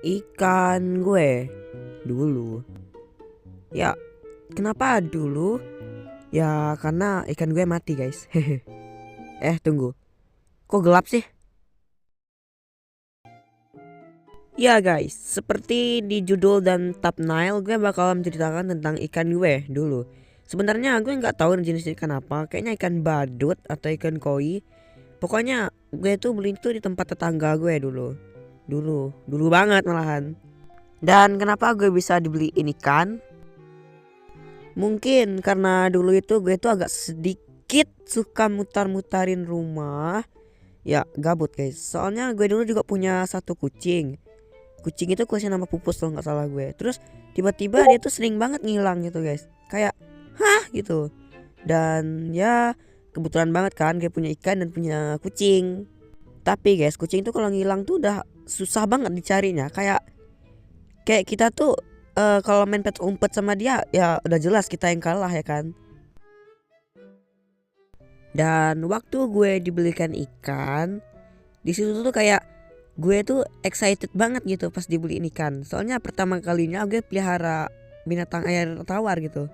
ikan gue dulu. Ya, kenapa dulu? Ya karena ikan gue mati guys. Tunggu, kok gelap sih? Ya guys, seperti di judul dan thumbnail, gue bakal menceritakan tentang ikan gue dulu. Sebenarnya gue nggak tahu jenis ikan apa, kayaknya ikan badut atau ikan koi. Pokoknya gue tuh beli itu di tempat tetangga gue dulu. Dulu banget malahan. Dan kenapa gue bisa dibeliin ikan? Mungkin karena dulu itu gue tuh agak sedikit suka mutar-mutarin rumah. Ya gabut guys. Soalnya gue dulu juga punya satu kucing. Kucing itu kasih nama Pupus kalau nggak salah gue. Terus tiba-tiba dia tuh sering banget ngilang gitu guys. Kayak hah gitu. Dan ya kebetulan banget kan gue punya ikan dan punya kucing. Tapi guys, kucing tuh kalau ngilang tuh udah susah banget dicarinya. Kayak kita tuh kalau main pet umpet sama dia ya udah jelas kita yang kalah ya kan. Dan waktu gue dibelikan ikan, di situ tuh kayak gue tuh excited banget gitu pas dibeliin ikan. Soalnya pertama kalinya gue pelihara binatang air tawar gitu.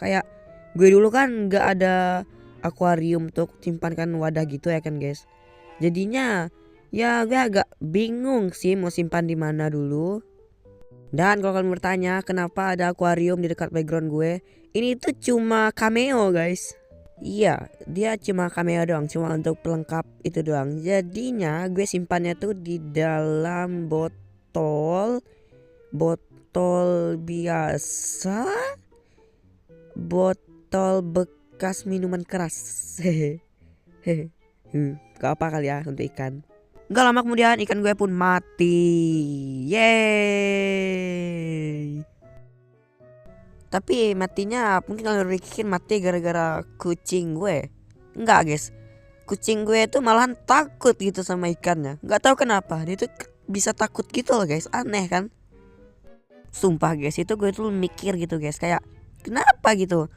Kayak gue dulu kan nggak ada akuarium untuk simpankan wadah gitu ya kan guys. Jadinya ya gue agak bingung sih mau simpan di mana dulu. Dan kalau kalian bertanya kenapa ada akuarium di dekat background gue, ini tuh cuma cameo guys. Iya, dia cuma cameo doang, cuma untuk pelengkap itu doang. Jadinya gue simpannya tuh di dalam botol biasa, botol bekas minuman keras. Hehehe. Gak apa kali ya untuk ikan. Gak lama kemudian ikan gue pun mati. Yeay. Tapi matinya mungkin kalau Rikin mati gara-gara kucing gue. Enggak guys, kucing gue tuh malahan takut gitu sama ikannya. Gak tahu kenapa dia tuh bisa takut gitu loh guys. Aneh kan. Sumpah guys, itu gue tuh mikir gitu guys, kayak kenapa gitu.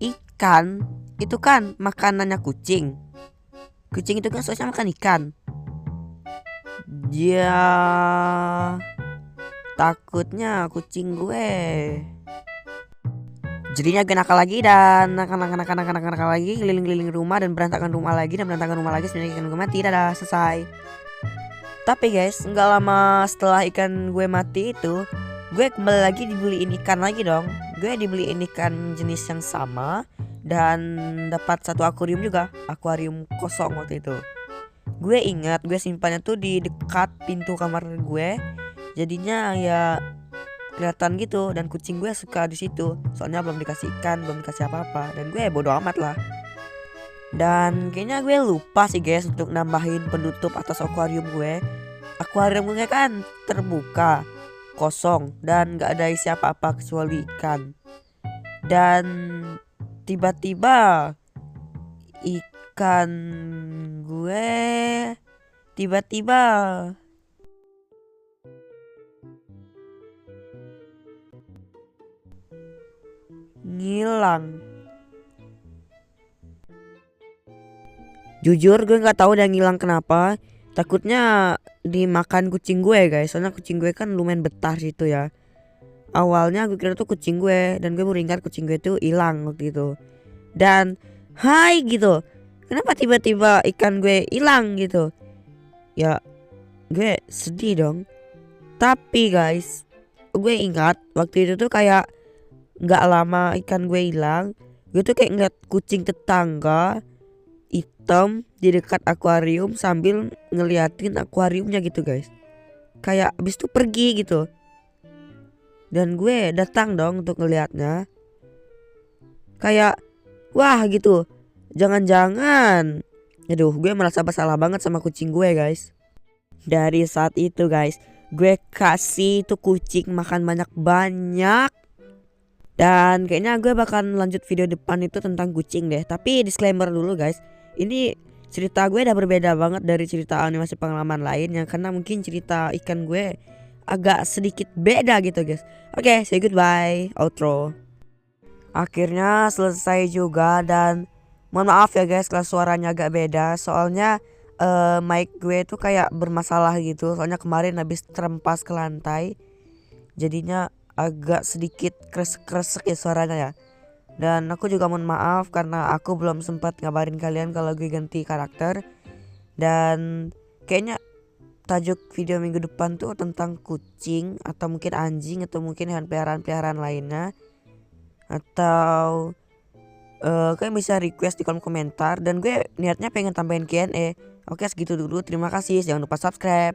Ikan itu kan makanannya kucing. Kucing itu kan seharusnya makan ikan. Dia takutnya kucing gue. Jadinya gue nakal lagi dan nakal lagi, keliling-keliling rumah dan berantakan rumah lagi sampai ikan gue mati. Dadah, selesai. Tapi guys, nggak lama setelah ikan gue mati itu, gue kembali lagi dibeliin ikan lagi dong. Gue dibeliin ikan jenis yang sama dan dapat satu akuarium juga, akuarium kosong waktu itu. Gue ingat gue simpannya tuh di dekat pintu kamar gue. Jadinya ya kelihatan gitu dan kucing gue suka di situ. Soalnya belum dikasih ikan, belum dikasih apa-apa dan gue bodo amat lah. Dan kayaknya gue lupa sih guys untuk nambahin penutup atas akuarium gue. Akuarium gue kan terbuka, kosong dan gak ada isi apa-apa kecuali ikan. Dan tiba-tiba ikan gue tiba-tiba ngilang. Jujur gue nggak tahu dia ngilang kenapa. Takutnya dimakan kucing gue guys. Soalnya kucing gue kan lumayan betah situ ya. Awalnya gue kira tuh kucing gue dan gue baru ingat kucing gue tuh hilang waktu itu. Dan hai gitu. Kenapa tiba-tiba ikan gue hilang gitu? Ya gue sedih dong. Tapi guys, gue ingat waktu itu tuh kayak nggak lama ikan gue hilang, gue tuh kayak ngeliat kucing tetangga hitam di dekat akuarium sambil ngeliatin akuariumnya gitu guys. Kayak abis itu pergi gitu. Dan gue datang dong untuk ngeliatnya. Kayak wah gitu. Jangan-jangan, aduh gue merasa bersalah banget sama kucing gue guys. Dari saat itu guys, gue kasih tuh kucing makan banyak-banyak. Dan kayaknya gue bakal lanjut video depan itu tentang kucing deh. Tapi disclaimer dulu guys, ini cerita gue udah berbeda banget dari cerita animasi pengalaman lain, yang karena mungkin cerita ikan gue agak sedikit beda gitu guys. Oke, say goodbye, outro. Akhirnya selesai juga dan mohon maaf ya guys kalau suaranya agak beda. Soalnya mic gue tuh kayak bermasalah gitu. Soalnya kemarin habis terempas ke lantai, jadinya agak sedikit kresek-kresek ya suaranya ya. Dan aku juga mohon maaf karena aku belum sempat ngabarin kalian kalau gue ganti karakter. Dan kayaknya tajuk video minggu depan tuh tentang kucing atau mungkin anjing atau mungkin hewan peliharaan lainnya. Atau kalian bisa request di kolom komentar dan gue niatnya pengen tambahin Q&A. Oke, segitu dulu. Terima kasih. Jangan lupa subscribe.